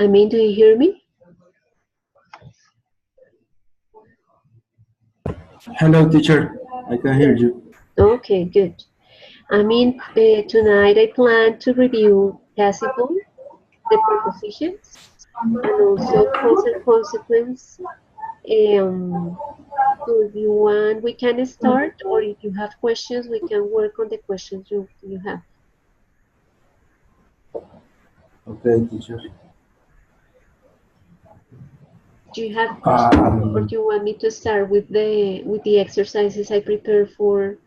I mean, do you hear me? Hello, teacher. I can hear you. Okay, good. I mean, tonight I plan to review passive voice, the prepositions, and also cause and consequence. So if you want, we can start, or if you have questions, we can work on the questions you have. Okay, teacher. Do you have questions, or do Um, you want me to start with the exercises I prepared for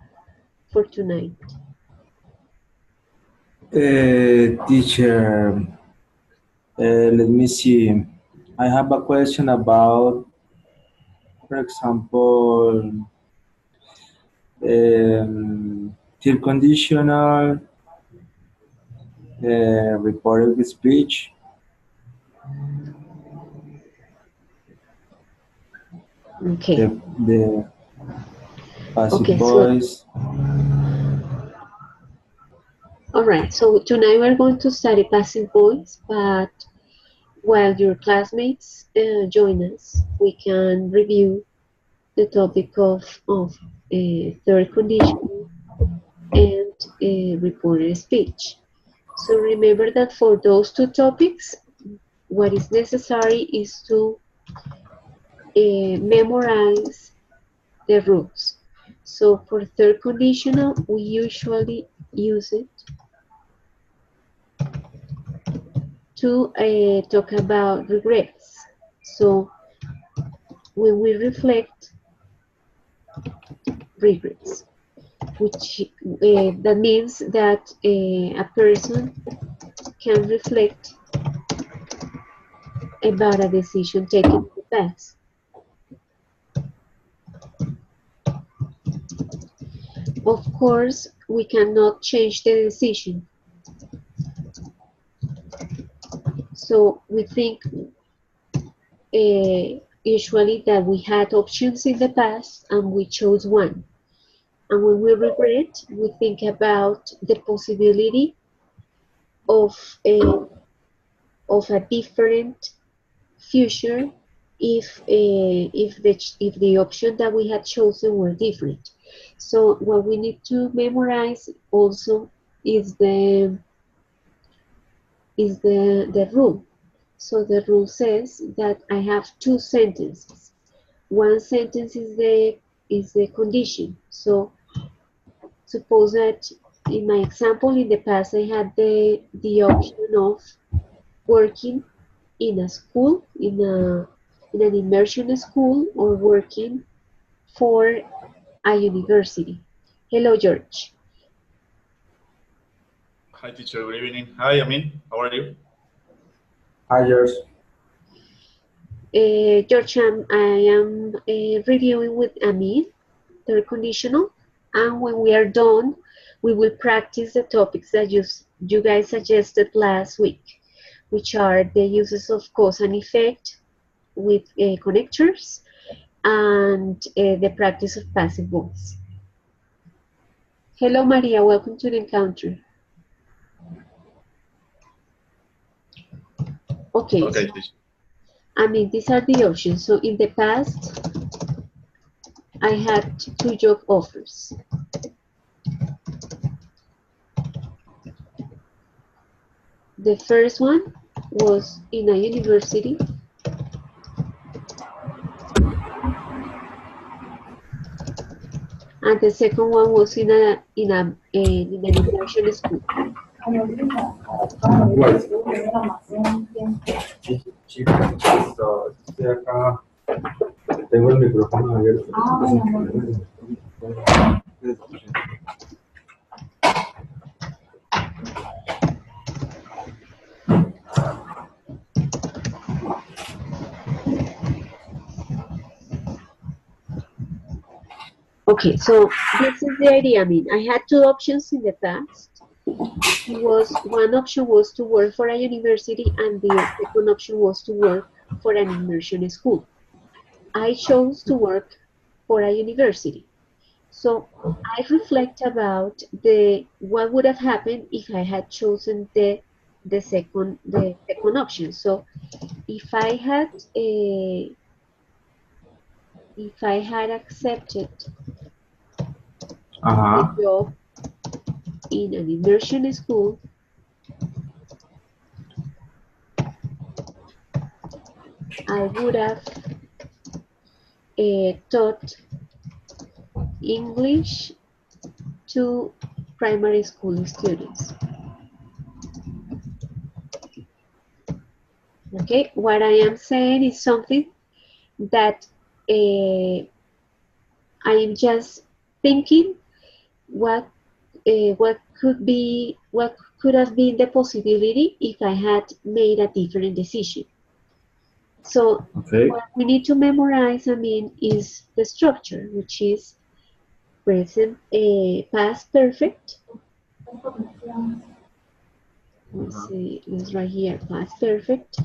tonight? Teacher, let me see. I have a question about, for example, till conditional, reported with speech, Okay. the passive Okay. So voice. all right. So tonight we're going to study passive voice, but while your classmates join us, we can review the topic of third condition and reported speech. So remember that for those two topics, what is necessary is to memorize the rules. So for third conditional, we usually use it to talk about regrets. So when we reflect regrets, which that means that a person can reflect about a decision taken in the past. Of course, we cannot change the decision. So we think usually that we had options in the past and we chose one. And when we regret, we think about the possibility of a, of a different future if the option that we had chosen were different. So what we need to memorize also is the rule. So the rule says that I have two sentences. One sentence is the condition. So suppose that in my example in the past I had the option of working in a school, in an immersion school, or working for a university. Hello, George. Hi, teacher. Good evening. Hi, Amin. How are you? Hi, George. George, I am reviewing with Amin, third conditional, and when we are done, we will practice the topics that you guys suggested last week, which are the uses of cause and effect with connectors and the practice of passive voice. Hello, Maria. Welcome to the encounter. Okay. Okay, So, teacher. I mean, these are the options. So in the past, I had two job offers. The first one was in a university. And the second one was in an immersion school. Chicos, estoy acá. Tengo el micrófono abierto. Okay, so this is the idea. I mean, I had two options in the past. It was one option was to work for a university, and the second option was to work for an immersion school. I chose to work for a university. So I reflect about what would have happened if I had chosen the the second option. So if I had accepted the job in an immersion school, I would have taught English to primary school students. Okay, what I am saying is something that I am just thinking what could have been the possibility if I had made a different decision. So what we need to memorize, is the structure, which is present, past perfect. Let's see, let's write here, past perfect.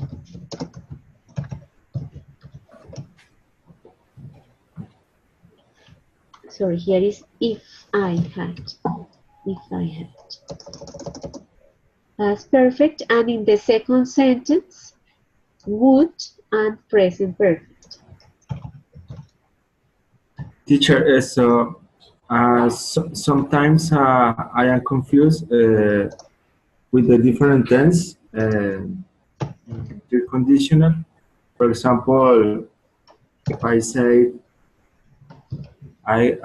Sorry, here is if I had. Past perfect, and in the second sentence, would and present perfect. Teacher, sometimes I am confused with the different tense, the conditional. For example, if I say, I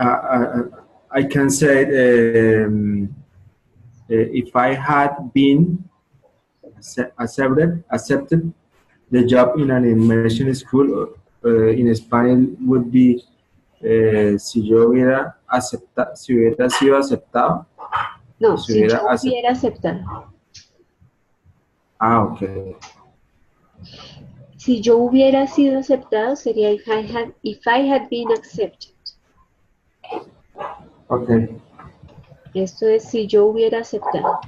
can say, if I had been accepted the job in an immersion school, in Spanish would be, si yo hubiera si hubiera sido aceptado. No, si yo hubiera aceptado. Ah, ok. Si yo hubiera sido aceptado sería if I had been accepted. Okay. Esto es si yo hubiera aceptado.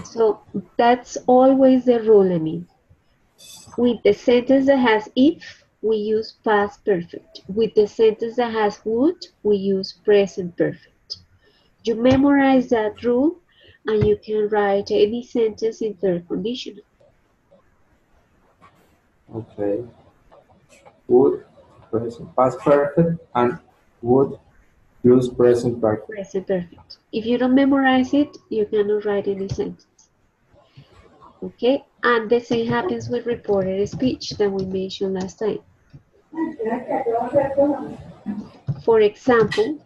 So that's always the rule, With the sentence that has if, we use past perfect. With the sentence that has would, we use present perfect. You memorize that rule and you can write any sentence in third conditional. Okay. Would, present, past perfect, and would use present perfect. Present perfect. If you don't memorize it, you cannot write any sentence. Okay, and the same happens with reported speech that we mentioned last time. For example,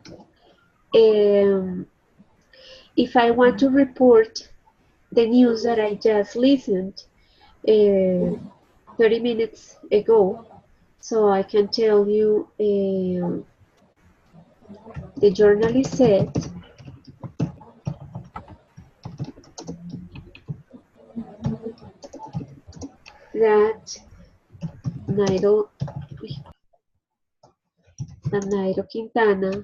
if I want to report the news that I just listened 30 minutes ago, so I can tell you the journalist said that Nairo Quintana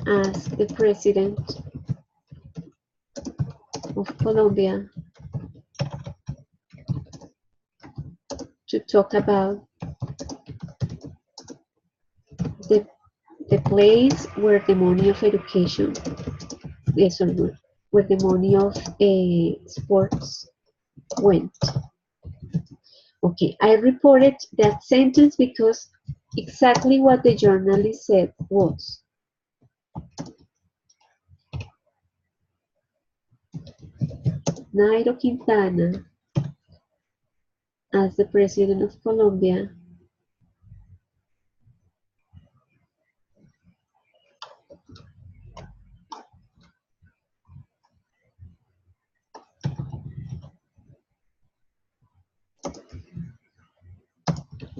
asked the president of Colombia to talk about the place where the money of education, where the money of sports went. Okay, I reported that sentence because exactly what the journalist said was. Nairo Quintana, as the president of Colombia,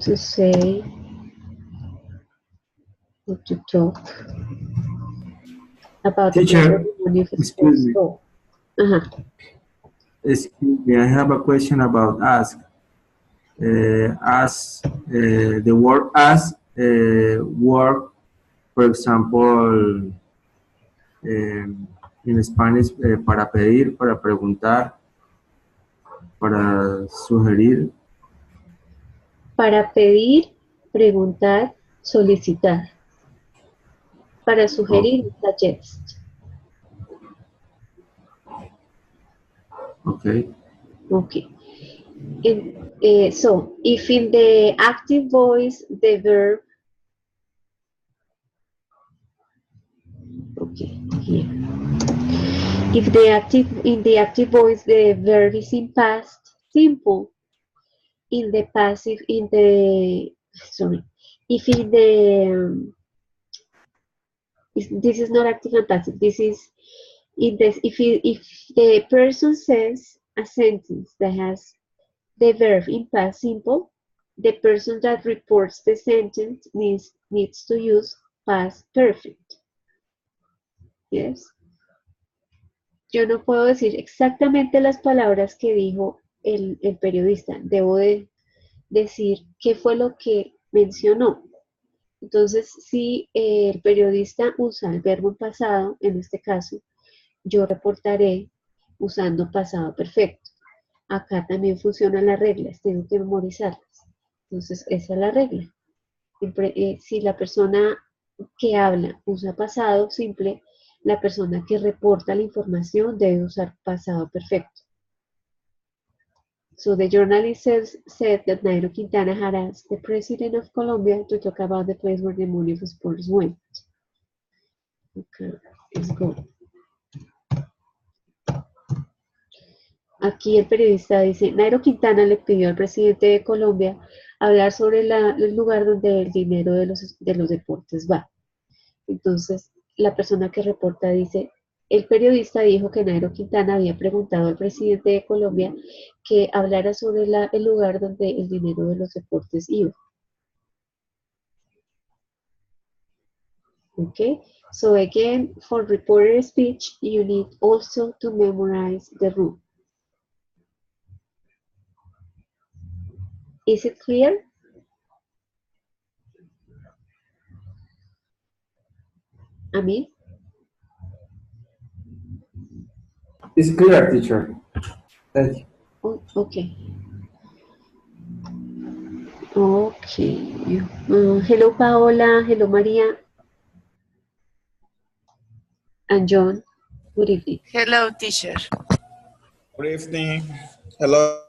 to say or to talk about Teacher, the money of excuse me. sports. Excuse me, I have a question about ask. The word ask, word, for example, in Spanish, para pedir, para preguntar, para sugerir. Para pedir, preguntar, solicitar. para sugerir, suggest. Okay. Okay. So, if in the active voice the verb, okay, here. If in the active voice the verb is in past simple, in the passive, if in the, this is not active and passive, this is in this, if the person says a sentence that has the verb in past simple, the person that reports the sentence needs to use past perfect. Yes. Yo no puedo decir exactamente las palabras que dijo el periodista. Debo de decir qué fue lo que mencionó. Entonces, si el periodista usa el verbo en pasado, en este caso, yo reportaré usando pasado perfecto. Acá también funcionan las reglas, tengo que memorizarlas. Entonces, esa es la regla. Siempre, si la persona que habla usa pasado simple, la persona que reporta la información debe usar pasado perfecto. So the journalist said that Nairo Quintana had asked the president of Colombia to talk about the place where the money of sports went. Okay, let's go. Aquí el periodista dice, Nairo Quintana le pidió al presidente de Colombia hablar sobre el lugar donde el dinero de los deportes va. Entonces, la persona que reporta dice, el periodista dijo que Nairo Quintana había preguntado al presidente de Colombia que hablara sobre el lugar donde el dinero de los deportes iba. Okay, so again, for reporter speech, you need also to memorize the rule. Is it clear? Amir? It's clear, teacher. Thank you. Oh, okay. Okay. Hello, Paola. Hello, Maria. And John. Good evening. Hello, teacher. Good evening. Hello.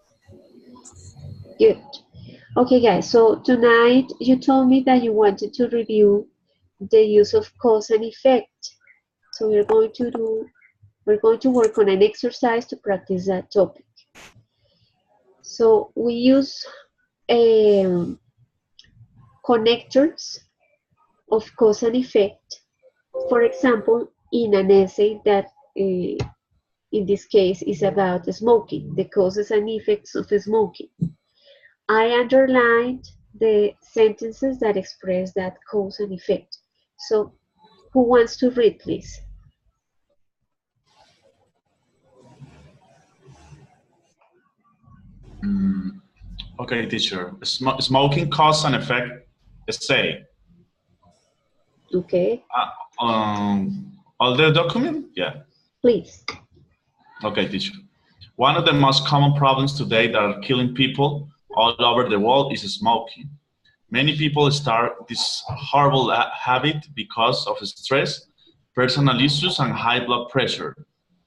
Good. Okay, guys. So tonight you told me that you wanted to review the use of cause and effect. So we're going to work on an exercise to practice that topic. So we use connectors of cause and effect. For example, in an essay that in this case is about smoking, the causes and effects of smoking. I underlined the sentences that express that cause and effect. So who wants to read, please? Okay, teacher. Smoking cause and effect essay. Okay. All the document? Yeah. Please. Okay, teacher. One of the most common problems today that are killing people all over the world is smoking. Many people start this horrible habit because of stress, personal issues, and high blood pressure.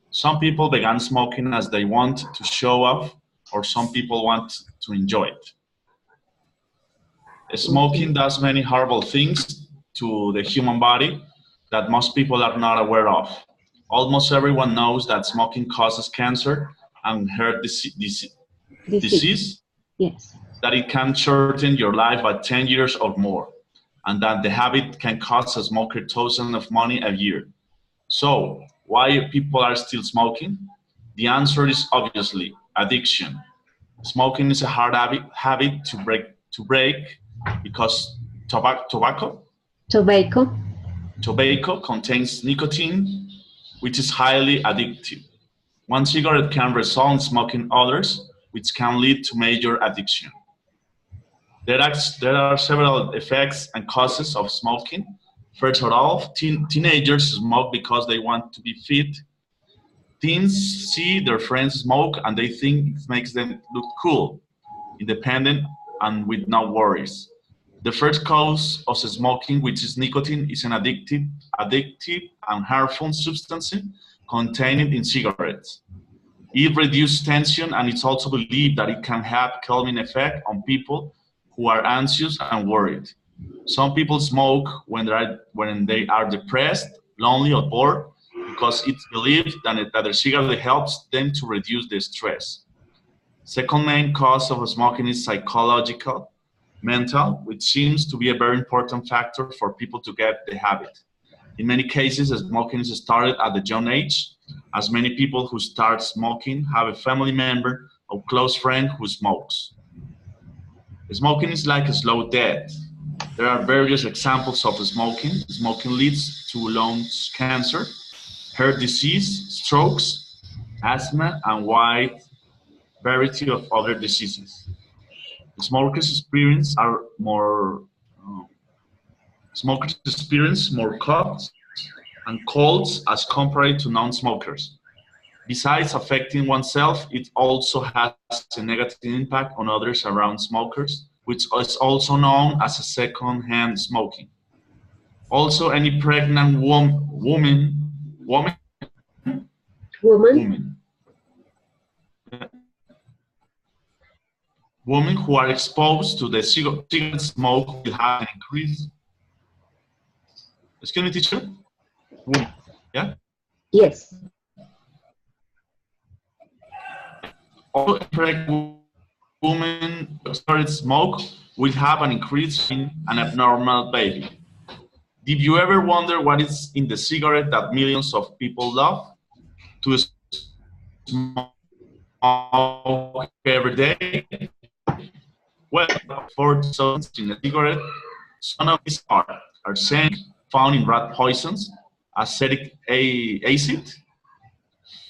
Some people began smoking as they want to show off, or some people want to enjoy it. Smoking does many horrible things to the human body that most people are not aware of. Almost everyone knows that smoking causes cancer and heart disease. Yes. That it can shorten your life by 10 years or more, and that the habit can cost a smoker thousands of money a year. So, why people are still smoking? The answer is obviously addiction. Smoking is a hard habit to break because tobacco contains nicotine, which is highly addictive. One cigarette can result in smoking others, which can lead to major addiction. There are several effects and causes of smoking. First of all, teenagers smoke because they want to be fit. Teens see their friends smoke and they think it makes them look cool, independent, and with no worries. The first cause of smoking, which is nicotine, is an addictive and harmful substance contained in cigarettes. It reduces tension, and it's also believed that it can have a calming effect on people who are anxious and worried. Some people smoke when they are depressed, lonely, or bored, because it's believed that their cigarette helps them to reduce their stress. Second main cause of smoking is psychological, mental, which seems to be a very important factor for people to get the habit. In many cases, smoking is started at a young age, as many people who start smoking have a family member or close friend who smokes. Smoking is like a slow death. There are various examples of smoking. Smoking leads to lung cancer, heart disease, strokes, asthma, and wide variety of other diseases. Smokers experience more coughs and colds as compared to non-smokers. Besides affecting oneself, it also has a negative impact on others around smokers, which is also known as a second-hand smoking. Also, any pregnant woman who are exposed to the cigarette smoke will have an increase. Excuse me, teacher? Yeah? Yes. Also, pregnant women who started smoke will have an increase in an abnormal baby. Did you ever wonder what is in the cigarette that millions of people love? To smoke every day? Well, for substances in a cigarette, some of these are arsenic, found in rat poisons, acetic acid,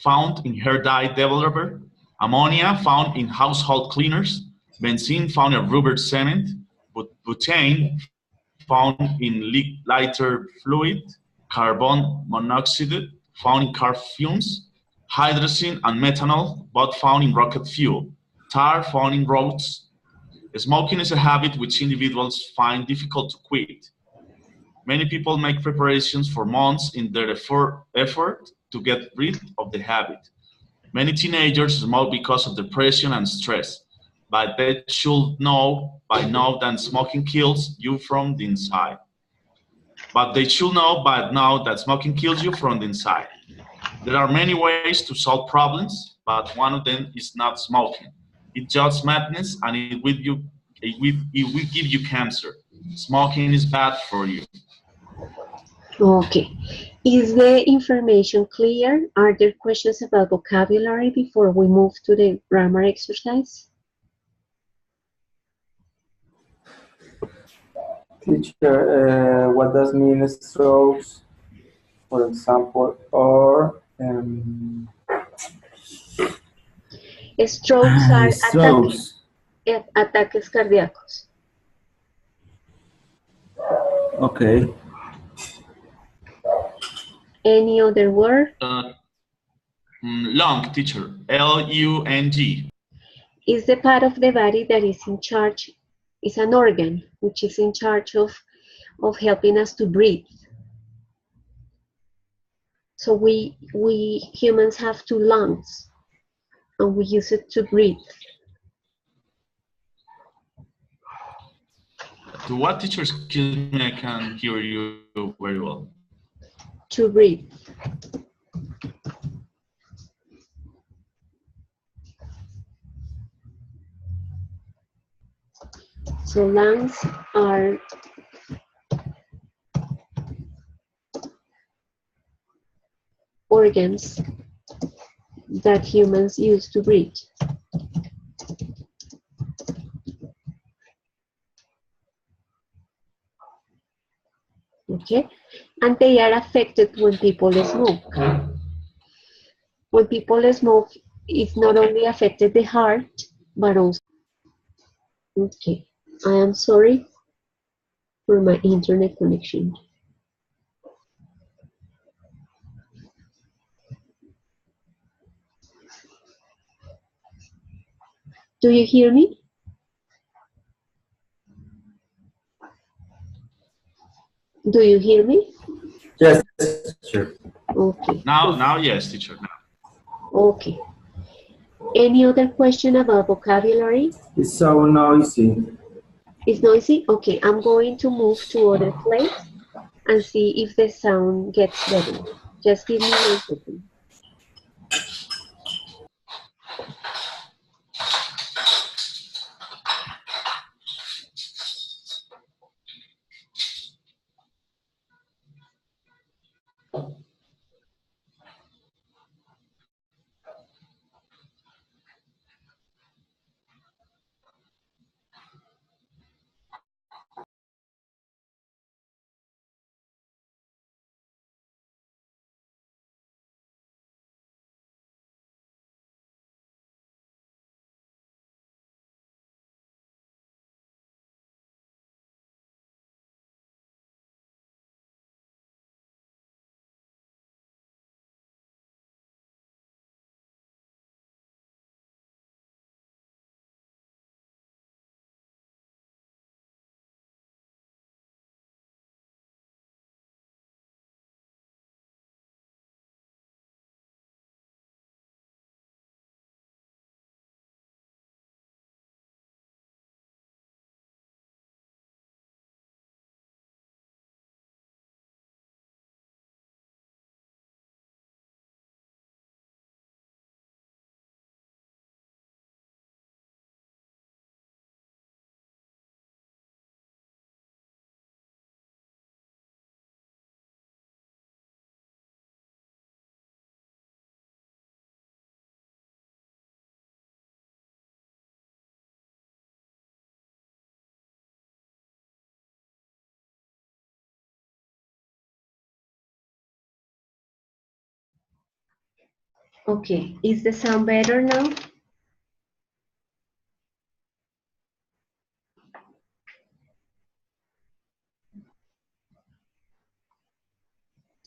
found in hair dye developer, ammonia found in household cleaners, benzene found in rubber cement, butane found in lighter fluid, carbon monoxide found in car fumes, hydrogen and methanol both found in rocket fuel, tar found in roads. Smoking is a habit which individuals find difficult to quit. Many people make preparations for months in their effort to get rid of the habit. Many teenagers smoke because of depression and stress, but they should know by now that smoking kills you from the inside. There are many ways to solve problems, but one of them is not smoking. It's just madness, and it will give you cancer. Smoking is bad for you. Okay. Is the information clear? Are there questions about vocabulary before we move to the grammar exercise? Teacher, what does mean strokes, for example, or Strokes are strokes? ataques cardíacos. Okay. Any other word? Lung, teacher. L-U-N-G. Is the part of the body that is in charge, is an organ, which is in charge of helping us to breathe. So we humans have 2 lungs, and we use it to breathe. To what, teacher? Excuse me, I can't hear you very well. To breathe. So lungs are organs that humans use to breathe. Okay, and they are affected when people smoke. When people smoke, it's not only affected the heart, but also. Okay, I am sorry for my internet connection. Do you hear me? Do you hear me? Yes, sure. Okay. Now, yes, teacher. Okay. Any other question about vocabulary? It's so noisy. It's noisy? Okay, I'm going to move to other place and see if the sound gets better. Just give me 1 second. Okay, is the sound better now?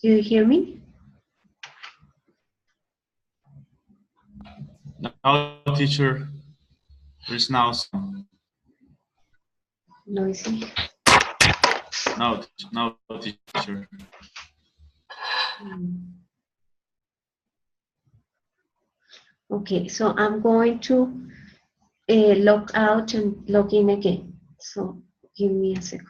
Do you hear me? Now, teacher, there's now some. Noisy. No, teacher. Okay, so I'm going to log out and log in again. So give me a second.